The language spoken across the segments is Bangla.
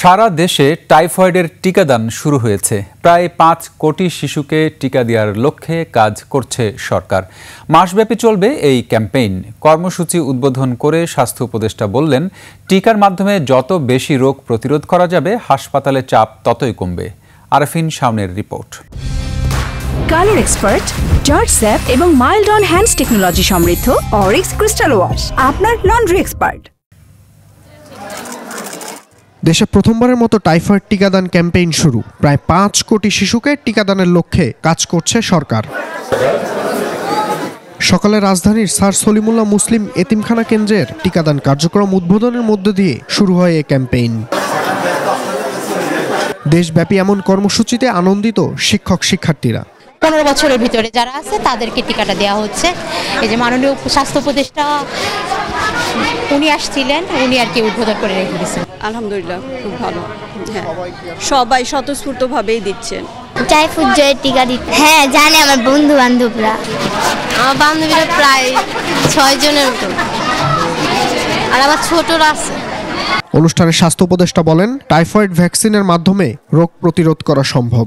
সারা দেশে টাইফয়েডের টিকাদান শুরু হয়েছে। প্রায় 5 কোটি শিশুকে টিকা দেওয়ার লক্ষ্যে কাজ করছে সরকার। মাসব্যাপী চলবে এই ক্যাম্পেইন। কর্মসূচি উদ্বোধন করে স্বাস্থ্য উপদেষ্টা বললেন, টিকার মাধ্যমে যত বেশি রোগ প্রতিরোধ করা যাবে, হাসপাতালে চাপ ততই কমবে। আরফিন শাওনের report. Colour expert, George sap এবং মাইল্ড অন হ্যান্ডস টেকনোলজি সমৃদ্ধ অরিক্স ক্রিস্টাল ওয়াশ আপনার লন্ড্রি এক্সপার্ট। দেশে প্রথমবারের মতো টাইফয়েড টিকাদান ক্যাম্পেইন শুরু। প্রায় 5 কোটি শিশুকে টিকাদানের লক্ষ্যে কাজ করছে সরকার। সকালে রাজধানীর স্যার সলিমুল্লাহ মুসলিম এতিমখানা কেন্দ্রের টিকাদান কার্যক্রম উদ্বোধনের মধ্য দিয়ে শুরু হয় এই ক্যাম্পেইন। দেশব্যাপী এমন কর্মসূচিতে আনন্দিত শিক্ষক শিক্ষার্থীরা। 15 বছরের ভিতরে যারা আছে তাদেরকে টিকাটা দেওয়া হচ্ছে। এই যে মাননীয় স্বাস্থ্য উপদেষ্টা উনি আসছিলেন, উনি আর কি উদ্বোধন করে রেখে দিয়েছেন। আলহামদুলিল্লাহ, খুব ভালো। হ্যাঁ, সবাই স্বতঃস্ফূর্তভাবেই দিচ্ছেন। টাইফয়েড জয়ের টিকা দিতে হ্যাঁ জানে আমার বন্ধু বান্ধবরা। আমার বান্ধবীরা প্রায় 6 জনের মতো, আর আমার ছোটরা আছে। অনুষ্ঠানে স্বাস্থ্য উপদেষ্টা বলেন, টাইফয়েড ভ্যাকসিনের মাধ্যমে রোগ প্রতিরোধ করা সম্ভব।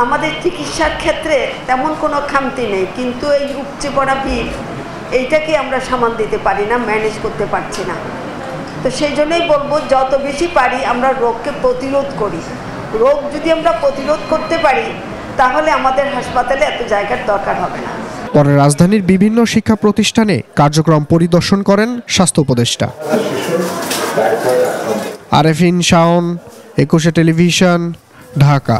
আমাদের চিকিৎসার ক্ষেত্রে তেমন কোনো খামতি নেই, কিন্তু এই উপচে পড়া ভিড় এইটাকে আমরা সামাল দিতে পারি না, ম্যানেজ করতে পারছি না। তো সেই জন্যই বলবো, যত বেশি পারি আমরা রোগকে প্রতিরোধ করি। রোগ যদি আমরা প্রতিরোধ করতে পারি, তাহলে আমাদের হাসপাতালে এত জায়গার দরকার হবে না। পরে রাজধানীর বিভিন্ন শিক্ষা প্রতিষ্ঠানে কার্যক্রম পরিদর্শন করেন স্বাস্থ্য উপদেষ্টা। আরফিন শাওন, 21 টেলিভিশন, ঢাকা।